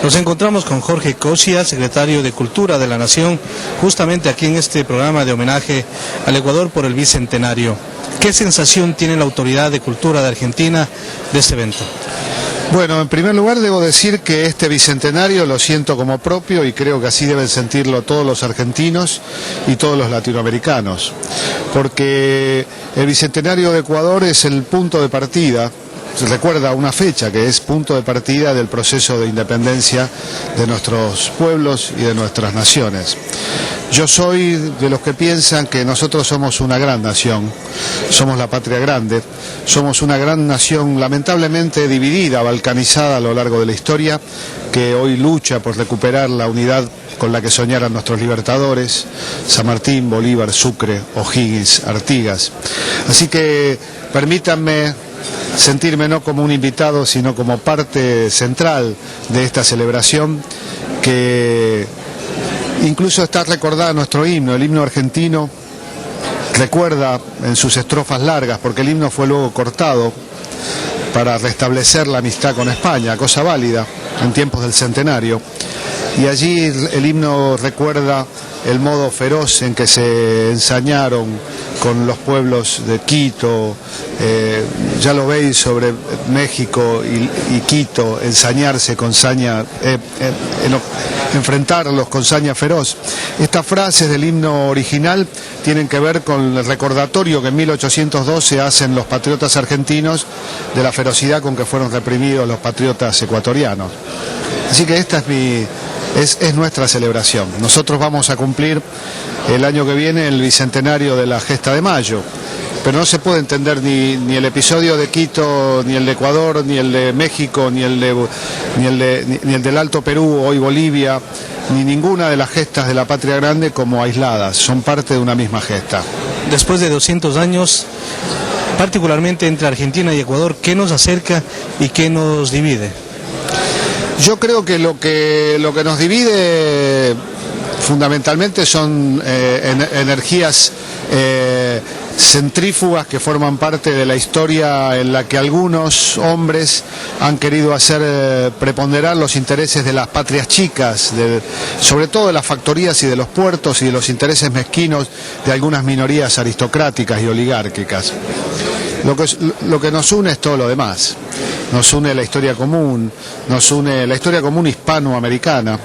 Nos encontramos con Jorge Cosia, secretario de Cultura de la Nación, justamente aquí en este programa de homenaje al Ecuador por el Bicentenario. ¿Qué sensación tiene la Autoridad de Cultura de Argentina de este evento? Bueno, en primer lugar debo decir que este Bicentenario lo siento como propio y creo que así deben sentirlo todos los argentinos y todos los latinoamericanos, porque el Bicentenario de Ecuador es el punto de partida. Se recuerda una fecha que es punto de partida del proceso de independencia de nuestros pueblos y de nuestras naciones. Yo soy de los que piensan que nosotros somos una gran nación, somos la patria grande, somos una gran nación lamentablemente dividida, balcanizada a lo largo de la historia, que hoy lucha por recuperar la unidad con la que soñaran nuestros libertadores, San Martín, Bolívar, Sucre, O'Higgins, Artigas. Así que permítanme sentirme no como un invitado, sino como parte central de esta celebración que incluso está recordada en nuestro himno. El himno argentino recuerda en sus estrofas largas, porque el himno fue luego cortado para restablecer la amistad con España, cosa válida en tiempos del centenario. Y allí el himno recuerda el modo feroz en que se ensañaron con los pueblos de Quito, ya lo veis sobre México y Quito, ensañarse con saña, enfrentarlos con saña feroz. Estas frases del himno original tienen que ver con el recordatorio que en 1812 hacen los patriotas argentinos de la ferocidad con que fueron reprimidos los patriotas ecuatorianos. Así que esta es nuestra celebración. Nosotros vamos a cumplir el año que viene el Bicentenario de la Gesta de Mayo, pero no se puede entender ni el episodio de Quito, ni el de Ecuador, ni el de México, ni el del Alto Perú, hoy Bolivia, ni ninguna de las gestas de la patria grande como aisladas, son parte de una misma gesta. Después de 200 años, particularmente entre Argentina y Ecuador, ¿qué nos acerca y qué nos divide? Yo creo que lo que nos divide fundamentalmente son energías centrífugas que forman parte de la historia en la que algunos hombres han querido hacer preponderar los intereses de las patrias chicas, sobre todo de las factorías y de los puertos, y de los intereses mezquinos de algunas minorías aristocráticas y oligárquicas. Lo que nos une es todo lo demás. Nos une la historia común, nos une la historia común hispanoamericana,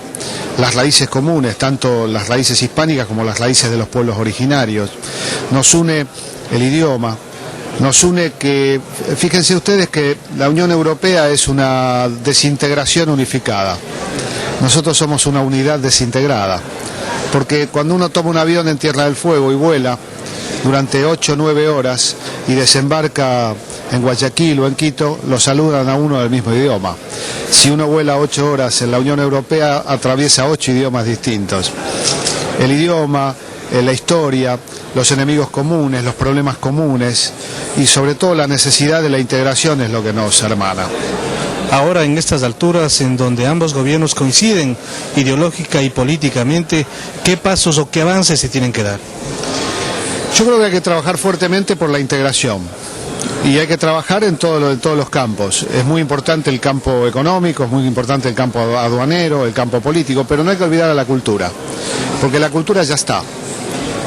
las raíces comunes, tanto las raíces hispánicas como las raíces de los pueblos originarios. Nos une el idioma, nos une que, fíjense ustedes que la Unión Europea es una desintegración unificada. Nosotros somos una unidad desintegrada, porque cuando uno toma un avión en Tierra del Fuego y vuela durante 8 o 9 horas y desembarca en Guayaquil o en Quito, lo saludan a uno del mismo idioma. Si uno vuela 8 horas en la Unión Europea, atraviesa 8 idiomas distintos. El idioma, la historia, los enemigos comunes, los problemas comunes y sobre todo la necesidad de la integración es lo que nos hermana. Ahora, en estas alturas en donde ambos gobiernos coinciden ideológica y políticamente, ¿qué pasos o qué avances se tienen que dar? Yo creo que hay que trabajar fuertemente por la integración y hay que trabajar en todos los campos. Es muy importante el campo económico, es muy importante el campo aduanero, el campo político, pero no hay que olvidar a la cultura, porque la cultura ya está.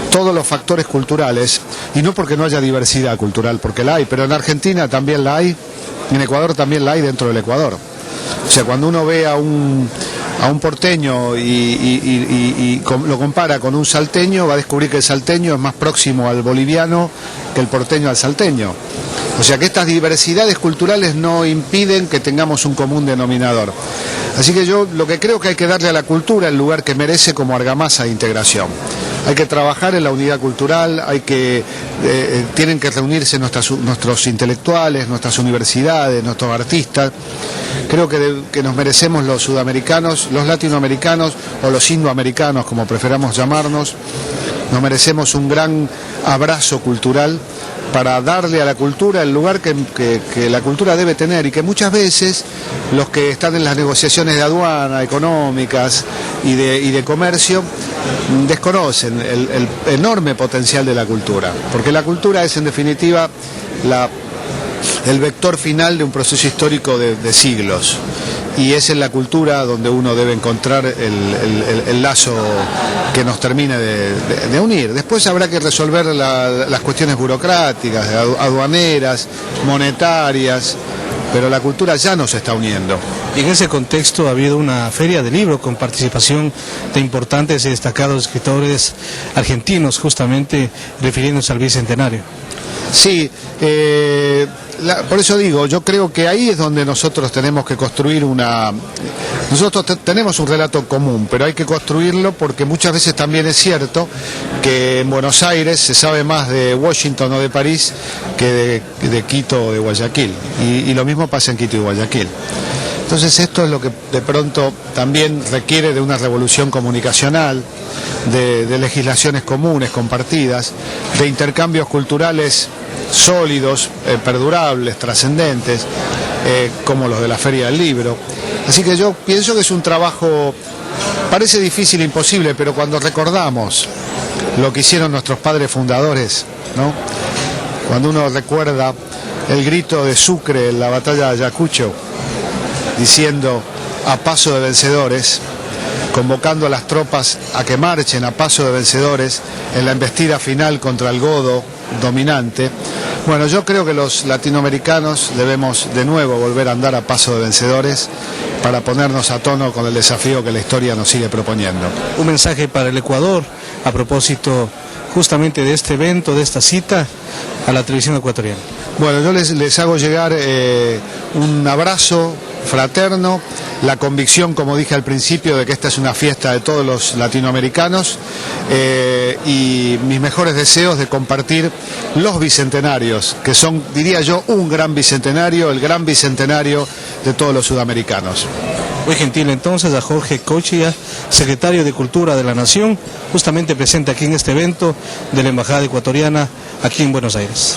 Todos los factores culturales, y no porque no haya diversidad cultural, porque la hay, pero en Argentina también la hay, en Ecuador también la hay dentro del Ecuador. O sea, cuando uno ve a un porteño y lo compara con un salteño, va a descubrir que el salteño es más próximo al boliviano que el porteño al salteño. O sea que estas diversidades culturales no impiden que tengamos un común denominador. Así que yo lo que creo que hay que darle a la cultura el lugar que merece como argamasa de integración. Hay que trabajar en la unidad cultural, tienen que reunirse nuestros intelectuales, nuestras universidades, nuestros artistas. Creo que nos merecemos los sudamericanos, los latinoamericanos o los indoamericanos, como preferamos llamarnos, nos merecemos un gran abrazo cultural para darle a la cultura el lugar que la cultura debe tener, y que muchas veces los que están en las negociaciones de aduana, económicas y de comercio desconocen el enorme potencial de la cultura, porque la cultura es en definitiva el vector final de un proceso histórico de siglos. Y es en la cultura donde uno debe encontrar el lazo que nos termine de unir. Después habrá que resolver las cuestiones burocráticas, aduaneras, monetarias, pero la cultura ya nos está uniendo. Y en ese contexto ha habido una feria de libro con participación de importantes y destacados escritores argentinos, justamente refiriéndose al Bicentenario. Sí, por eso digo, yo creo que ahí es donde nosotros tenemos que construir nosotros tenemos un relato común, pero hay que construirlo porque muchas veces también es cierto que en Buenos Aires se sabe más de Washington o de París que de Quito o de Guayaquil, y lo mismo pasa en Quito y Guayaquil. Entonces esto es lo que de pronto también requiere de una revolución comunicacional, de legislaciones comunes, compartidas, de intercambios culturales sólidos, perdurables, trascendentes, como los de la Feria del Libro. Así que yo pienso que es un trabajo, parece difícil e imposible, pero cuando recordamos lo que hicieron nuestros padres fundadores, ¿no? Cuando uno recuerda el grito de Sucre en la batalla de Ayacucho, diciendo a paso de vencedores, convocando a las tropas a que marchen a paso de vencedores en la embestida final contra el godo dominante. Bueno, yo creo que los latinoamericanos debemos de nuevo volver a andar a paso de vencedores para ponernos a tono con el desafío que la historia nos sigue proponiendo. Un mensaje para el Ecuador a propósito justamente de este evento, de esta cita a la televisión ecuatoriana. Bueno, yo les hago llegar un abrazo fraterno, la convicción, como dije al principio, de que esta es una fiesta de todos los latinoamericanos, y mis mejores deseos de compartir los bicentenarios, que son, diría yo, un gran bicentenario, el gran bicentenario de todos los sudamericanos. Muy gentil entonces a Jorge Cochia, secretario de Cultura de la Nación, justamente presente aquí en este evento de la Embajada Ecuatoriana aquí en Buenos Aires.